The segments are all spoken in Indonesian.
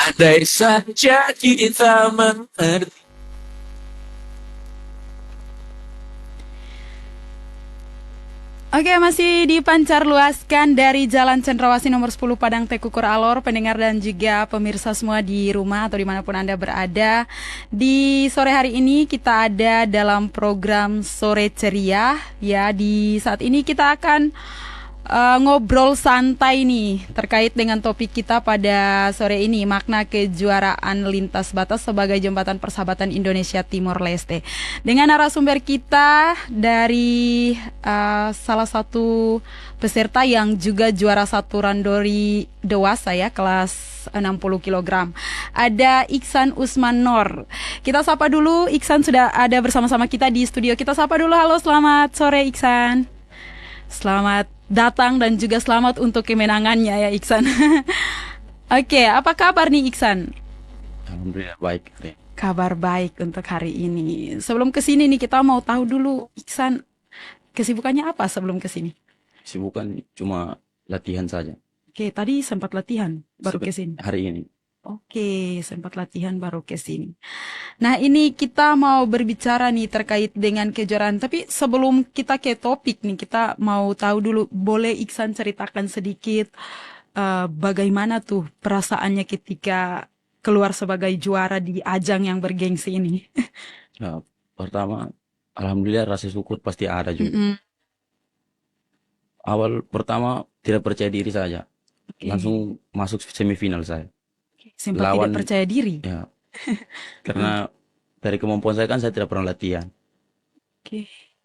Andai saja kita mengerti. Oke, masih dipancar luaskan dari Jalan Cendrawasih nomor 10 Padang Tekukur Alor, pendengar dan juga pemirsa semua di rumah atau dimanapun Anda berada. Di sore hari ini kita ada dalam program Sore Ceria. Ya, di saat ini kita akan ngobrol santai nih terkait dengan topik kita pada sore ini, makna kejuaraan lintas batas sebagai jembatan persahabatan Indonesia Timor Leste, dengan narasumber kita dari salah satu peserta yang juga juara satu randori dewasa ya, kelas 60 kg. Ada Iksan Usman Nor. Kita sapa dulu, Iksan sudah ada bersama-sama kita di studio. Kita sapa dulu, halo selamat sore Iksan. Selamat datang dan juga selamat untuk kemenangannya ya Iksan. Oke, apa kabar nih Iksan? Alhamdulillah baik. Kabar baik untuk hari ini. Sebelum kesini nih kita mau tahu dulu Iksan kesibukannya apa sebelum kesini? Sibukan cuma latihan saja. Oke, tadi sempat latihan baru kesini. Hari ini. Oke, sempat latihan baru kesini. Nah, ini kita mau berbicara nih terkait dengan kejuaraan. Tapi sebelum kita ke topik nih, kita mau tahu dulu, boleh Iksan ceritakan sedikit bagaimana tuh perasaannya ketika keluar sebagai juara di ajang yang bergengsi ini? Nah, pertama, alhamdulillah rasa syukur pasti ada juga. Awal pertama tidak percaya diri saja. Langsung masuk semifinal saya. Sempat tidak percaya diri? Ya, karena dari kemampuan saya kan saya tidak pernah latihan.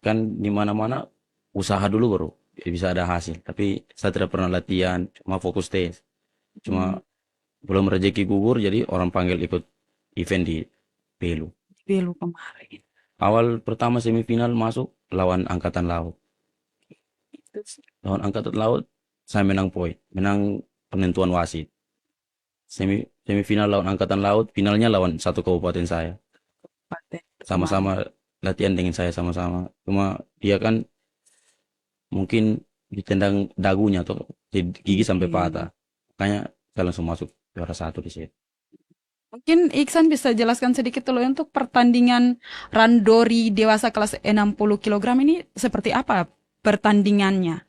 Kan di mana-mana usaha dulu baru bisa ada hasil. Tapi saya tidak pernah latihan, cuma fokus tes. Cuma belum rezeki gugur, jadi orang panggil ikut event di Belu. Belu kemarin. Awal pertama semifinal masuk lawan Angkatan Laut. Lawan Angkatan Laut saya menang poin, menang penentuan wasit. Semifinal lawan Angkatan Laut, finalnya lawan satu kabupaten saya. Sama-sama latihan dengan saya sama-sama. Cuma dia kan mungkin ditendang dagunya atau gigi sampai patah. Makanya saya langsung masuk juara satu di situ. Mungkin Iksan bisa jelaskan sedikit dulu untuk pertandingan randori dewasa kelas 60 kg ini seperti apa pertandingannya?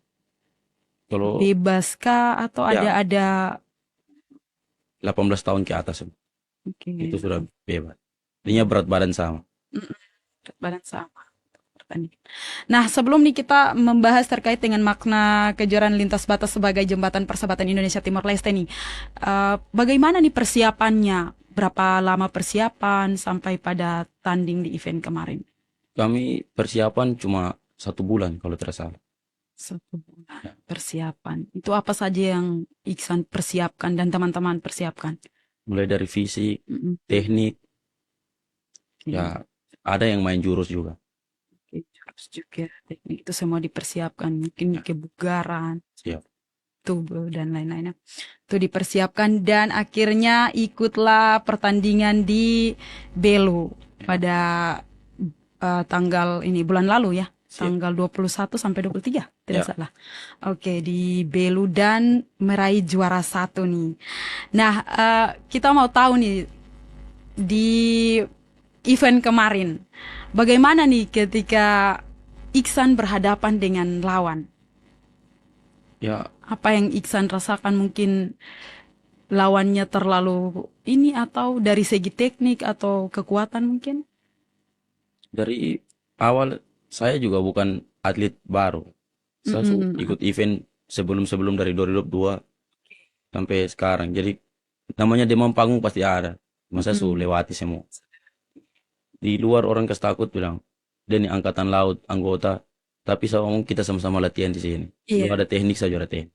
Kalau bebaskah atau ya, ada 18 tahun ke atas itu sudah bebas. Artinya berat badan sama. Berat badan sama. Pertandingan. Nah, sebelum nih kita membahas terkait dengan makna kejuaraan lintas batas sebagai jembatan persahabatan Indonesia Timor Leste nih, bagaimana nih persiapannya? Berapa lama persiapan sampai pada tanding di event kemarin? Kami persiapan cuma 1 bulan kalau tidak salah. 1 bulan persiapan. Itu apa saja yang Iksan persiapkan dan teman-teman persiapkan? Mulai dari fisik, Mm-mm. teknik, Oke. ya ada yang main jurus juga. Oke, jurus juga teknik itu semua dipersiapkan, mungkin kebugaran, Siap. tubuh dan lain-lainnya. Itu dipersiapkan dan akhirnya ikutlah pertandingan di Belu pada tanggal ini bulan lalu ya. Siap. Tanggal 21 sampai 23, tidak Ya. salah. Oke, di Belu dan meraih juara 1 nih. Nah, kita mau tahu nih di event kemarin, bagaimana nih ketika Iksan berhadapan dengan lawan? Ya, Apa yang Iksan rasakan, mungkin lawannya terlalu ini atau dari segi teknik atau kekuatan mungkin? dari awal saya juga bukan atlet baru. Saya ikut event sebelum-sebelum dari 2022 sampai sekarang. Jadi namanya demam panggung pasti ada. Masa lewati semua. Di luar orang kasih takut bilang, dia nih angkatan laut, anggota. Tapi saya ngomong kita sama-sama latihan di sini. Iya. Kalau ada teknik saja ada teknik.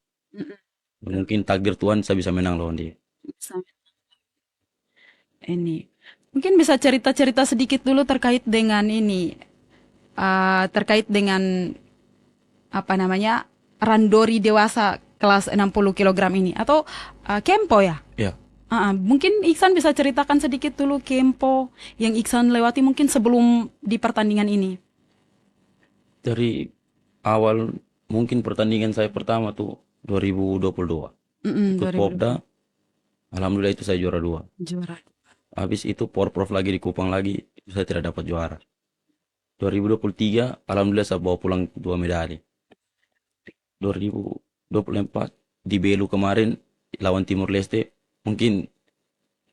Mungkin takdir Tuhan saya bisa menang lawan dia. Ini mungkin bisa cerita-cerita sedikit dulu terkait dengan ini, terkait dengan apa namanya randori dewasa kelas 60 kg ini atau kempo ya? Ya, Mungkin Iksan bisa ceritakan sedikit dulu kempo yang Iksan lewati mungkin sebelum di pertandingan ini. dari awal mungkin pertandingan saya pertama tuh 2022. Ikut 2020 Popda, alhamdulillah itu saya juara 2. juara. Habis itu Porprov lagi di Kupang lagi, saya tidak dapat juara. 2023, alhamdulillah saya bawa pulang 2 medali. 2024 di Belu kemarin lawan Timor Leste, mungkin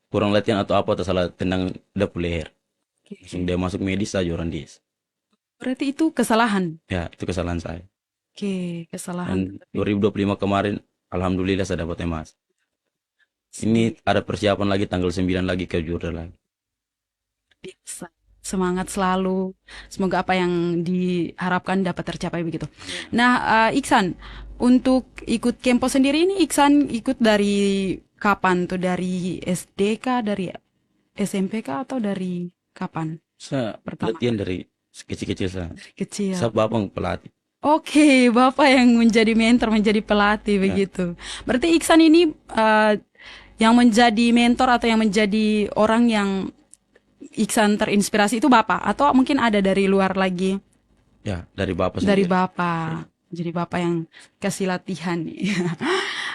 kurang latihan atau apa, atau salah tendang dapur leher. Langsung dia masuk medis, saya juara dis. Berarti itu kesalahan. Ya, itu kesalahan saya. Oke, kesalahan. Dan 2025 kemarin, alhamdulillah saya dapat emas. Ini ada persiapan lagi tanggal 9 lagi ke Jordan lagi. Biasa. Semangat selalu. Semoga apa yang diharapkan dapat tercapai begitu. Nah, Iksan, untuk ikut Kempo sendiri ini Iksan ikut dari kapan tuh? Dari SDK, dari SMPK atau dari kapan? Saya Pertama. latihan dari kecil-kecil saya. Dari kecil. Saya babang pelatih. Oke, Bapak yang menjadi mentor, menjadi pelatih begitu. Berarti Iksan ini yang menjadi mentor atau yang menjadi orang yang Iksan terinspirasi itu Bapak atau mungkin ada dari luar lagi? Ya, dari bapak Dari sendiri. Bapak. Jadi Bapak yang kasih latihan.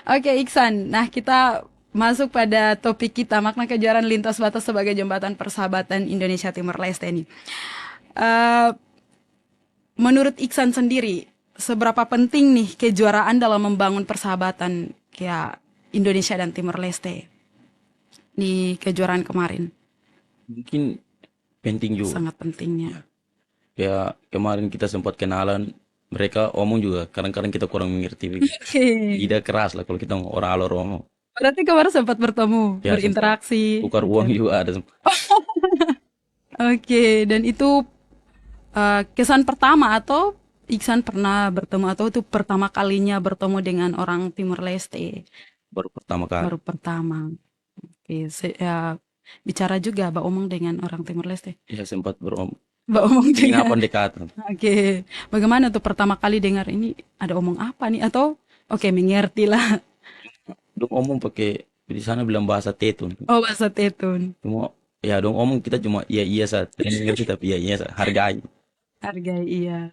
Oke, Iksan. Nah, kita masuk pada topik kita, makna kejuaraan lintas batas sebagai jembatan persahabatan Indonesia Timor Leste ini. Menurut Iksan sendiri, seberapa penting nih kejuaraan dalam membangun persahabatan kayak Indonesia dan Timor Leste di kejuaraan kemarin? Mungkin penting juga. Sangat pentingnya. Ya, kemarin kita sempat kenalan. Mereka omong juga, kadang-kadang kita kurang mengerti. Oke. Tidak keras lah kalau kita orang alor omong. Berarti kemarin sempat bertemu, Ya, berinteraksi. Tukar uang juga ada. Oke, dan itu kesan pertama atau Iksan pernah bertemu atau itu pertama kalinya bertemu dengan orang Timor Leste? Baru pertama kali. Baru pertama. Oke, bicara juga Mbak Omong dengan orang Timor Leste. Ya, sempat beromong. Mbak Omong juga. Penginapan dekatan. Oke, bagaimana tuh pertama kali dengar ini ada omong apa nih atau oke mengerti lah. Dong omong pakai di sana bilang bahasa Tetun. Oh, bahasa Tetun. Cuma ya dong omong kita cuma iya saat mengerti tapi iya saat hargai. Hargai iya.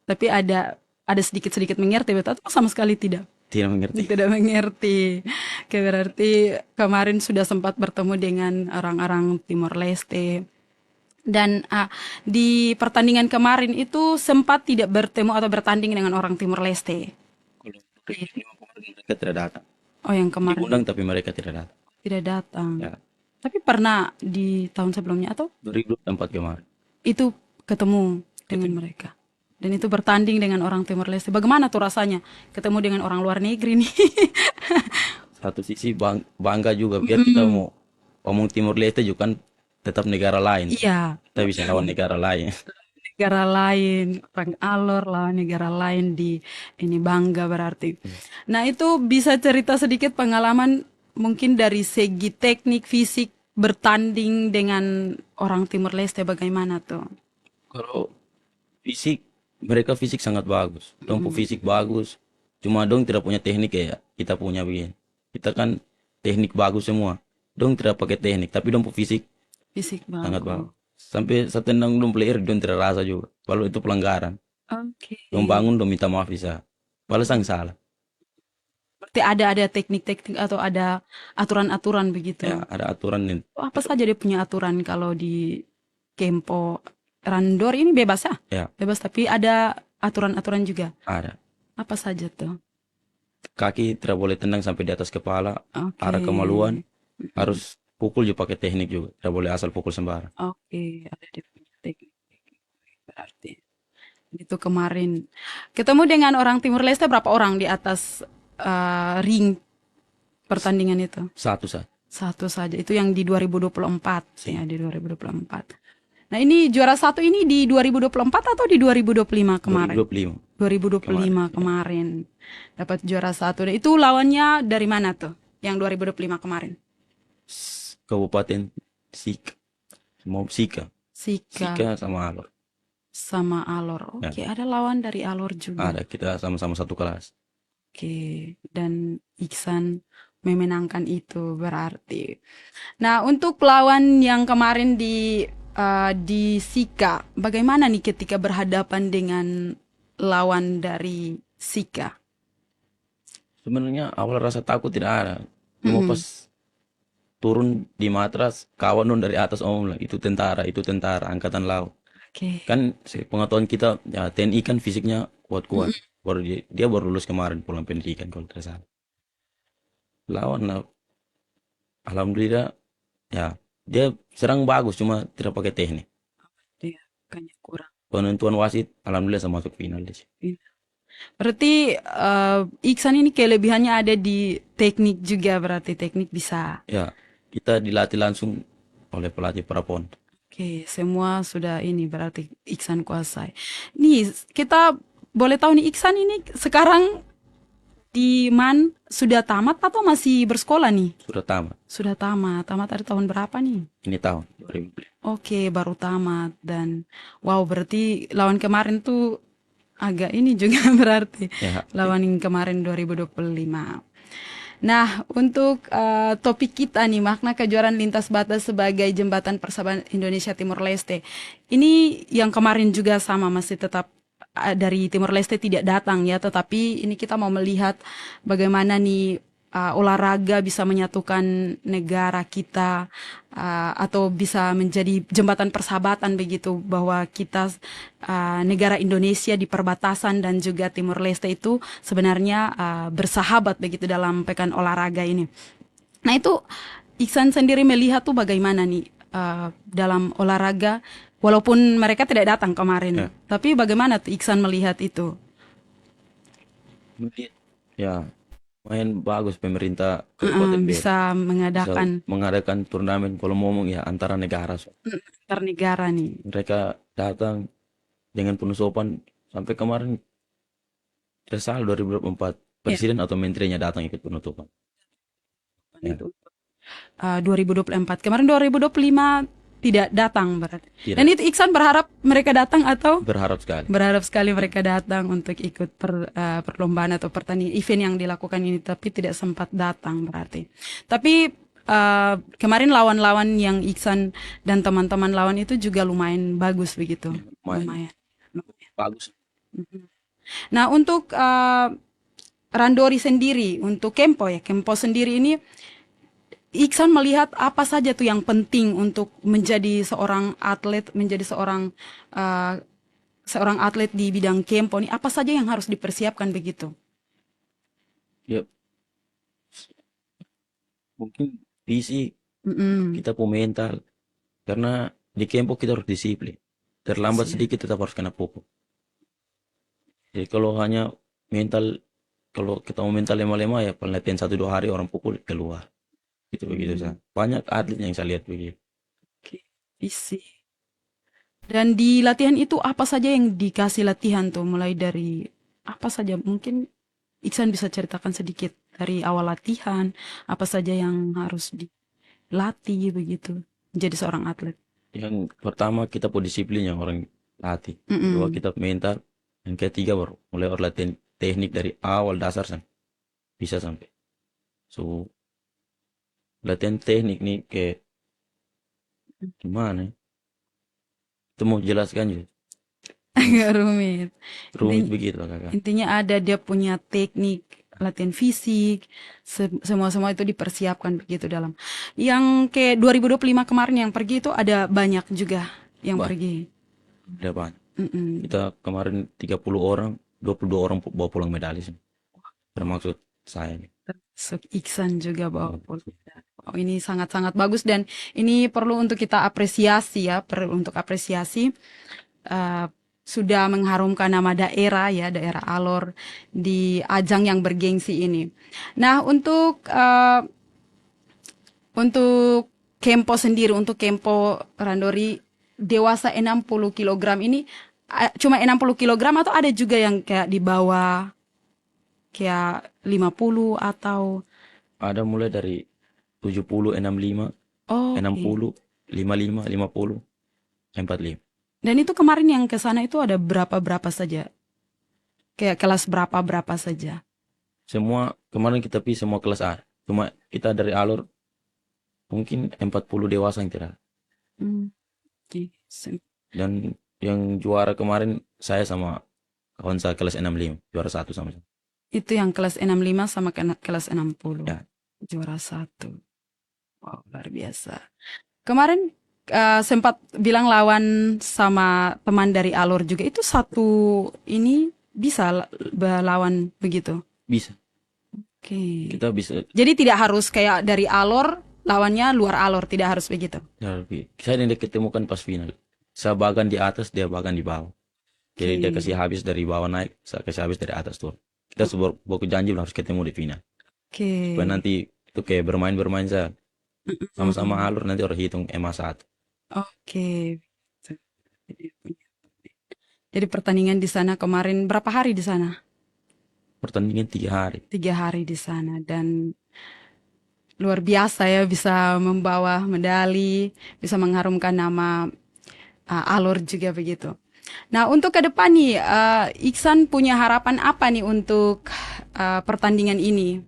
Tapi ada sedikit-sedikit mengerti betul atau sama sekali tidak? Tidak mengerti. Tidak mengerti. Oke, berarti kemarin sudah sempat bertemu dengan orang-orang Timor Leste. Dan di pertandingan kemarin itu sempat tidak bertemu atau bertanding dengan orang Timor Leste. Kalau mereka tidak datang. Oh, yang kemarin Diundang tapi mereka tidak datang. tidak datang. Ya. Tapi pernah di tahun sebelumnya atau 2004 kemarin. itu ketemu dengan mereka? Dan itu bertanding dengan orang Timor Leste. Bagaimana tuh rasanya ketemu dengan orang luar negeri nih? Satu sisi bangga juga biar kita mau ngomong Timur Leste juga kan tetap negara lain. Iya, Kita bisa lawan negara lain. negara lain, orang Alor lawan negara lain di ini bangga berarti. Nah, itu bisa cerita sedikit pengalaman mungkin dari segi teknik fisik bertanding dengan orang Timur Leste bagaimana tuh? Kalau fisik, mereka fisik sangat bagus. Dong pu fisik bagus. Cuma dong tidak punya teknik kayak kita punya begini. Kita kan teknik bagus semua. Dong tidak pakai teknik, tapi dong pu fisik Fisik sangat bagus. bagus. Sampai saya tendang dong player, dong tidak rasa juga. Kalau itu pelanggaran. Oke. Dong bangun, dong minta maaf bisa. Padahal sang salah. Berarti ada teknik-teknik atau ada aturan-aturan begitu. Ya, ada aturan nih. Apa saja dia punya aturan kalau di Kempo Randor ini bebas ya? Ya, Bebas tapi ada aturan-aturan juga. ada. Apa saja tuh? Kaki tidak boleh tendang sampai di atas kepala. Oke. Arah kemaluan. Harus pukul juga pakai teknik juga. Tidak boleh asal pukul sembarang. Oke, ada dia punya teknik berarti. Itu kemarin ketemu dengan orang Timur Leste berapa orang di atas ring pertandingan itu? Satu saja. Satu saja. Itu yang di 2024 ya, di 2024. Nah, ini juara satu ini di 2024 atau di 2025 kemarin? 2025. 2025 kemarin dapat juara satu. Dan itu lawannya dari mana tuh? Yang 2025 kemarin? Kabupaten Sika. Mau Sika. Sika Sika sama Alor. sama Alor. Oke, ada lawan dari Alor juga. Ada, kita sama-sama satu kelas. Oke, dan Iksan memenangkan itu berarti. Nah, untuk lawan yang kemarin di Sika, bagaimana nih ketika berhadapan dengan lawan dari Sika? Sebenarnya awal rasa takut tidak ada. Cuma pas turun di matras, kawan nun dari atas om lah, itu tentara, angkatan laut. Oke. Kan pengetahuan kita, ya TNI kan fisiknya kuat-kuat. Baru dia baru lulus kemarin pulang pendidikan kalau tidak salah. Lawan lah, alhamdulillah, ya dia serang bagus, cuma tidak pakai teknik. Dia kayaknya kurang. Penentuan wasit, alhamdulillah saya masuk final deh. Berarti Iksan ini kelebihannya ada di teknik juga, berarti teknik bisa. Ya, kita dilatih langsung oleh pelatih Prapon. Oke, semua sudah ini berarti Iksan kuasai. Nih, kita boleh tahu nih Iksan ini sekarang di MAN sudah tamat atau masih bersekolah nih? Sudah tamat. Sudah tamat. Tamat ada tahun berapa nih? Ini tahun 2020. Oke, baru tamat dan wow, berarti lawan kemarin tuh agak ini juga berarti. Ya, Lawan yang kemarin 2025. Nah, untuk topik kita nih, makna kejuaraan lintas batas sebagai jembatan persahabatan Indonesia Timur Leste. Ini yang kemarin juga sama, masih tetap dari Timur Leste tidak datang ya, tetapi ini kita mau melihat bagaimana nih olahraga bisa menyatukan negara kita atau bisa menjadi jembatan persahabatan begitu, bahwa kita negara Indonesia di perbatasan dan juga Timur Leste itu sebenarnya bersahabat begitu dalam pekan olahraga ini. Nah, itu Iksan sendiri melihat tuh bagaimana nih dalam olahraga, walaupun mereka tidak datang kemarin, tapi bagaimana tuh Iksan melihat itu? ya main bagus pemerintah Kabupaten Belu. Bisa mengadakan Mengadakan turnamen kalau ngomong ya antara negara. antar negara nih. Mereka datang dengan penuh sopan sampai kemarin tidak salah 2024 presiden atau menterinya datang ikut penutupan. Itu 2024. Kemarin 2025 tidak datang berarti. Tidak. Dan itu Iksan berharap mereka datang atau Berharap sekali. berharap sekali mereka datang untuk ikut perlombaan atau pertandingan event yang dilakukan ini, tapi tidak sempat datang berarti. Tapi kemarin lawan-lawan yang Iksan dan teman-teman lawan itu juga lumayan bagus begitu. Lumayan. Bagus. Nah, untuk Randori sendiri, untuk Kempo sendiri ini Iksan melihat apa saja tuh yang penting untuk menjadi seorang atlet, menjadi seorang atlet di bidang Kempo ini, apa saja yang harus dipersiapkan begitu? Ya, mungkin fisik Mm-mm. kita pun mental. Karena di Kempo kita harus disiplin. Terlambat Siap. sedikit tetap harus kena pukul. Jadi kalau hanya mental, kalau kita mau mental lemah-lemah ya pelatihan 1-2 hari orang pukul keluar. Gitu begitu saja. Banyak atlet yang saya lihat begitu. Oke, isi. Dan di latihan itu apa saja yang dikasih latihan tuh? Mulai dari apa saja? Mungkin Iksan bisa ceritakan sedikit dari awal latihan, apa saja yang harus dilatih begitu menjadi seorang atlet. Yang pertama kita pun disiplin yang orang latih. Kedua Mm-mm. kita mental. Yang ketiga baru mulai orang latihan teknik dari awal dasar bisa sampai. So latihan teknik nih kayak gimana ya? Itu mau jelaskan juga. Agak rumit. Rumit Intinya, begitu lah kakak. intinya ada dia punya teknik latihan fisik, semua-semua itu dipersiapkan begitu dalam. Yang kayak 2025 kemarin yang pergi itu ada banyak juga yang Bah, pergi. ada banyak. Mm-mm. Kita kemarin 30 orang, 22 orang bawa pulang medali sih. Termasuk saya nih. So, Iksan juga bawa pulang. Oh, ini sangat-sangat bagus dan ini perlu untuk kita apresiasi ya, perlu untuk apresiasi eh, sudah mengharumkan nama daerah ya, daerah Alor di ajang yang bergengsi ini. Nah, untuk Kempo sendiri, untuk Kempo Randori dewasa 60 kilogram ini cuma 60 kilogram atau ada juga yang kayak di bawah kayak 50 atau Ada mulai dari 70, 65, oh, oke. 60, 55, 50, 45. Dan itu kemarin yang ke sana itu ada berapa saja? Kayak kelas berapa saja? Semua kemarin kita pilih semua kelas A. Cuma kita dari alur mungkin 40 dewasa yang tidak. Hmm, oke. Dan yang juara kemarin saya sama kawan saya kelas 65, juara 1 sama-sama. Itu yang kelas 65 sama kelas 60. Ya. Juara 1. Wow, luar biasa. Kemarin sempat bilang lawan sama teman dari Alor juga. Itu satu ini bisa lawan begitu? Bisa. Oke. Kita bisa. Jadi tidak harus kayak dari Alor, lawannya luar Alor. Tidak harus begitu? Ya, saya yang ketemukan pas final. Saya bagan di atas, dia bagan di bawah. Jadi dia kasih habis dari bawah naik, saya kasih habis dari atas turun. Kita sebuah janji harus ketemu di final. Oke. Supaya nanti itu kayak bermain saya. Sama-sama alur nanti orang hitung MA1. Oke. Jadi pertandingan di sana kemarin berapa hari di sana? Pertandingan 3 hari. 3 hari di sana dan luar biasa ya bisa membawa medali, bisa mengharumkan nama Alor juga begitu. Nah, untuk ke depan nih, Iksan punya harapan apa nih untuk pertandingan ini?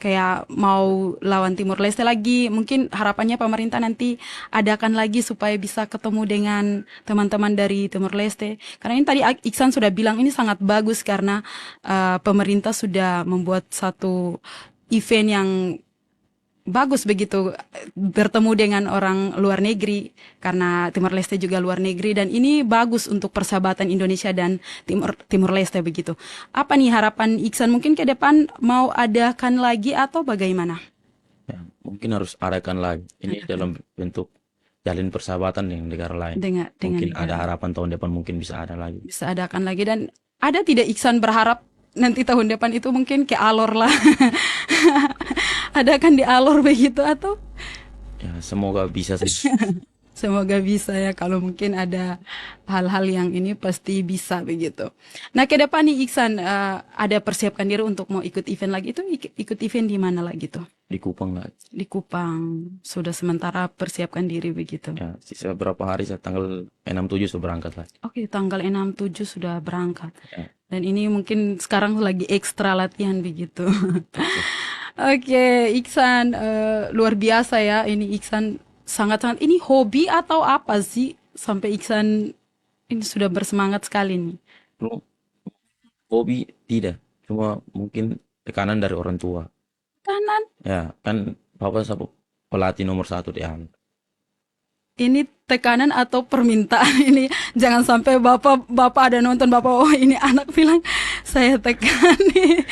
Kayak mau lawan Timur Leste lagi, mungkin harapannya pemerintah nanti adakan lagi supaya bisa ketemu dengan teman-teman dari Timur Leste. Karena ini tadi Iksan sudah bilang ini sangat bagus karena pemerintah sudah membuat satu event yang bagus begitu bertemu dengan orang luar negeri karena Timur Leste juga luar negeri dan ini bagus untuk persahabatan Indonesia dan Timur Leste begitu. Apa nih harapan Iksan mungkin ke depan mau adakan lagi atau bagaimana? Ya, mungkin harus adakan lagi. Ini dalam bentuk jalin persahabatan dengan negara lain. Dengan mungkin negara. ada harapan tahun depan mungkin bisa ada lagi. Bisa adakan lagi dan ada tidak Iksan berharap nanti tahun depan itu mungkin ke Alor lah. Adakan di Alor begitu atau? Ya, semoga bisa sih. Semoga bisa ya kalau mungkin ada hal-hal yang ini pasti bisa begitu. Nah ke depan nih Iksan ada persiapkan diri untuk mau ikut event lagi itu ikut event di mana lagi tuh? Di Kupang lagi. Di Kupang. Sudah sementara persiapkan diri begitu. Ya, sisa berapa hari saya tanggal 6-7 sudah berangkat lagi. Oke, tanggal 6-7 sudah berangkat. Ya. Dan ini mungkin sekarang lagi ekstra latihan begitu. Oke, Iksan luar biasa ya ini Iksan sangat-sangat ini hobi atau apa sih sampai Iksan ini sudah bersemangat sekali nih. Hobi tidak, cuma mungkin tekanan dari orang tua. Kanan. Ya, kan Bapak saya pelatih nomor 1 di Alor. Ini tekanan atau permintaan ini jangan sampai bapak ada nonton bapak oh ini anak bilang saya tekan nih.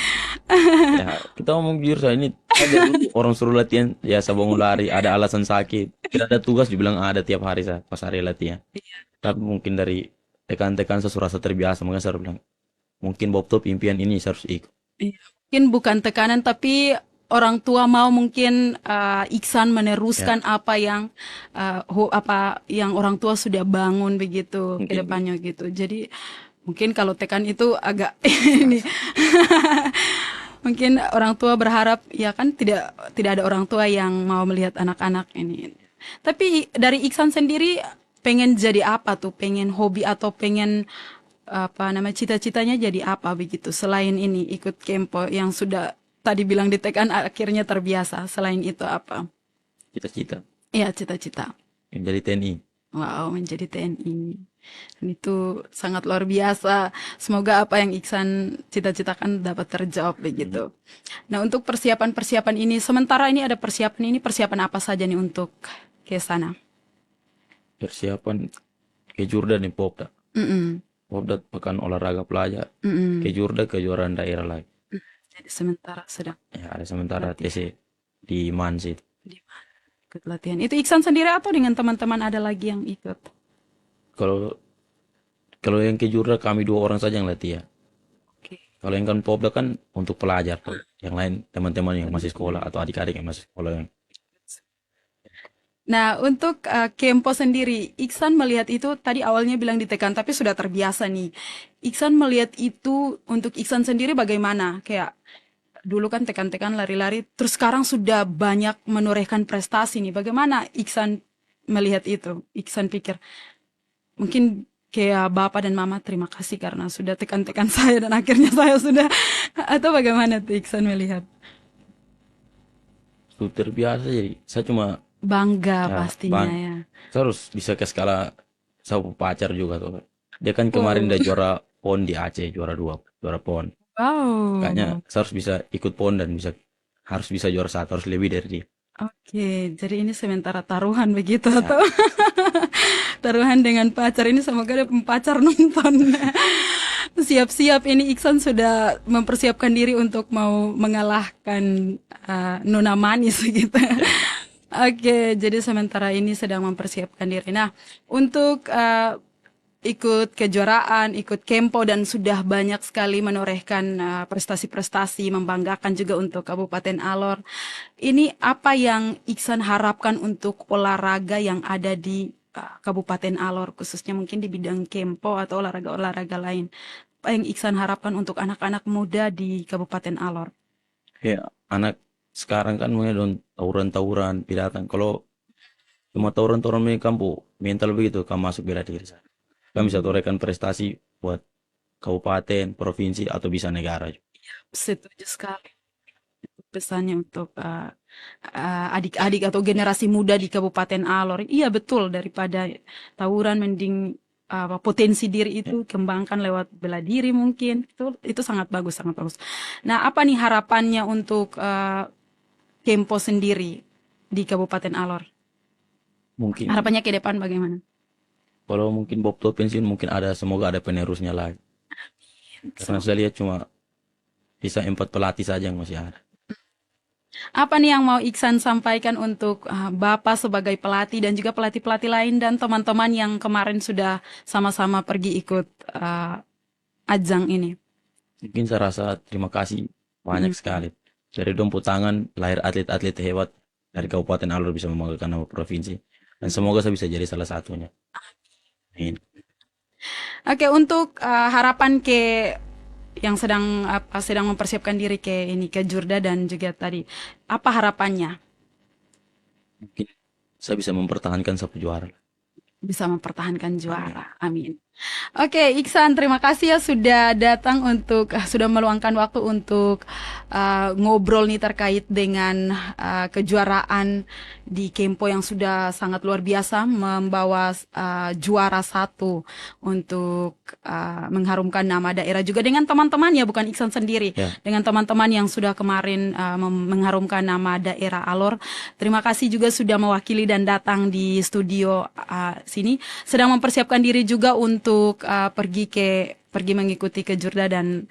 Ya, kita ngomong jujur saya ini Ada dulu orang suruh latihan, ya saya bangun lari, ada alasan sakit. Tidak ada tugas, dibilang ada tiap hari saya pas hari latihan. Tapi mungkin dari tekan-tekan saya rasa terbiasa, makanya saya bilang, mungkin Bob Top impian ini saya harus ikut. Iya. Mungkin bukan tekanan tapi orang tua mau mungkin Iksan meneruskan Ya, apa yang apa yang orang tua sudah bangun begitu ke mungkin depannya gitu. Jadi mungkin kalau tekan itu agak ini mungkin orang tua berharap ya kan tidak ada orang tua yang mau melihat anak-anak ini. Tapi dari Iksan sendiri pengen jadi apa tuh? Pengen hobi atau pengen apa namanya cita-citanya jadi apa begitu selain ini ikut Kempo yang sudah tadi bilang ditekan akhirnya terbiasa selain itu apa cita-cita ya cita-cita menjadi TNI. wow menjadi TNI. Dan itu sangat luar biasa, semoga apa yang Iksan cita-citakan dapat terjawab Hmm. begitu. Nah untuk persiapan-persiapan ini sementara ini ada persiapan apa saja nih untuk ke sana. Persiapan ke Jordan nih Popda. Mm-mm, Popda pekan olahraga pelajar. Ke mm-mm. Jordan kejuaraan daerah lagi. Jadi sementara sedang Ya, ada sementara latihan TC di Mansit. di ikut latihan. Itu Iksan sendiri atau dengan teman-teman ada lagi yang ikut? Kalau kalau yang ke Jordan kami 2 orang saja yang latihan. Oke. Kalau yang kan Popda kan untuk pelajar. Yang lain teman-teman yang masih sekolah atau adik-adik yang masih sekolah yang Nah, untuk Kempo sendiri, Iksan melihat itu tadi awalnya bilang ditekan, tapi sudah terbiasa nih. Iksan melihat itu untuk Iksan sendiri bagaimana? Kayak dulu kan tekan-tekan lari-lari, terus sekarang sudah banyak menorehkan prestasi nih. Bagaimana Iksan melihat itu? Iksan pikir, mungkin kayak Bapak dan Mama terima kasih karena sudah tekan-tekan saya dan akhirnya saya sudah, atau bagaimana tuh Iksan melihat? itu terbiasa, jadi saya cuma Bangga ya pastinya bang, ya. saya harus bisa ke skala saya pacar juga tuh. Dia kan kemarin Wow. udah juara PON di Aceh, juara PON. Kayaknya Wow. saya harus bisa ikut PON dan harus bisa juara 1, harus lebih dari dia. Oke, jadi ini sementara taruhan begitu Ya, atau taruhan dengan pacar ini semoga ada pacar nonton. Siap-siap ini Iksan sudah mempersiapkan diri untuk mau mengalahkan Nona Manis gitu. ya. Oke, jadi sementara ini sedang mempersiapkan diri. Nah, untuk ikut kejuaraan, ikut Kempo dan sudah banyak sekali menorehkan prestasi-prestasi membanggakan juga untuk Kabupaten Alor. Ini apa yang Iksan harapkan untuk olahraga yang ada di Kabupaten Alor, khususnya mungkin di bidang Kempo atau olahraga-olahraga lain. Apa yang Iksan harapkan untuk anak-anak muda di Kabupaten Alor? Ya, anak sekarang kan mulai don tawuran-tawuran binatang. Kalau cuma tawuran-tawuran di kampung, mental begitu, kamu masuk bela diri. Kami bisa Hmm, torehkan prestasi buat kabupaten, provinsi, atau bisa negara juga. setuju sekali. Pesannya untuk adik-adik atau generasi muda di Kabupaten Alor. Iya betul, daripada tawuran mending potensi diri Ya, itu kembangkan lewat bela diri mungkin. Itu sangat bagus, sangat bagus. Nah, apa nih harapannya untuk Kempo sendiri di Kabupaten Alor? mungkin Harapannya ke depan bagaimana? kalau mungkin Bob Top pensiun mungkin semoga ada penerusnya lagi. Karena So, saya lihat cuma bisa 4 pelatih saja yang masih ada. apa nih yang mau Iksan sampaikan untuk Bapak sebagai pelatih dan juga pelatih-pelatih lain dan teman-teman yang kemarin sudah sama-sama pergi ikut ajang ini? Mungkin saya rasa terima kasih banyak Mm. sekali. Dari dompet tangan lahir atlet-atlet hebat dari Kabupaten Alor bisa membanggakan nama provinsi. Dan semoga saya bisa jadi salah satunya. Amin. Oke, untuk harapan ke yang sedang mempersiapkan diri ke ini ke Jurda dan juga tadi, apa harapannya Mungkin saya bisa mempertahankan satu juara. bisa mempertahankan Amin. juara? Amin. Oke, Iksan, terima kasih ya sudah datang untuk sudah meluangkan waktu untuk ngobrol nih terkait dengan kejuaraan di Kempo yang sudah sangat luar biasa membawa juara 1 untuk mengharumkan nama daerah juga dengan teman-teman ya bukan Iksan sendiri, Ya, dengan teman-teman yang sudah kemarin mengharumkan nama daerah Alor. Terima kasih juga sudah mewakili dan datang di studio sini sedang mempersiapkan diri juga untuk pergi ke pergi mengikuti Kejurda dan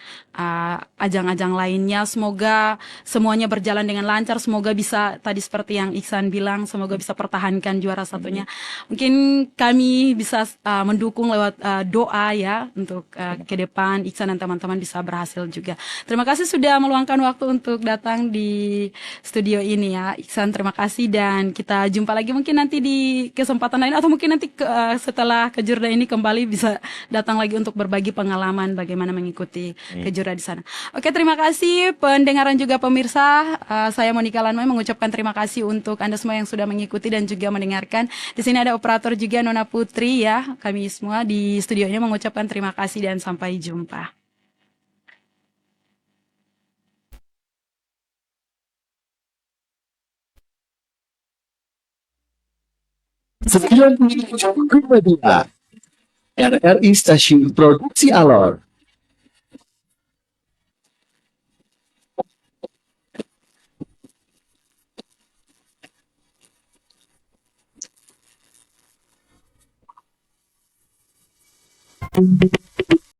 ajang-ajang lainnya. Semoga semuanya berjalan dengan lancar. Semoga bisa tadi seperti yang Iksan bilang, semoga bisa pertahankan juara satunya. Mungkin kami bisa mendukung lewat doa ya untuk ke depan Iksan dan teman-teman bisa berhasil juga. Terima kasih sudah meluangkan waktu untuk datang di studio ini ya. Iksan, terima kasih dan kita jumpa lagi mungkin nanti di kesempatan lain atau mungkin nanti setelah Kejurda ini kembali bisa datang lagi untuk berbagi pengalaman bagaimana mengikuti Kejurda di sana. Oke, terima kasih pendengar dan juga pemirsa. Saya Monika Lanmai mengucapkan terima kasih untuk Anda semua yang sudah mengikuti dan juga mendengarkan. Di sini ada operator juga Nona Putri ya. Kami semua di studionya mengucapkan terima kasih dan sampai jumpa. Sembilan puluh tujuh koma dua RRI Stasiun Produksi Alor.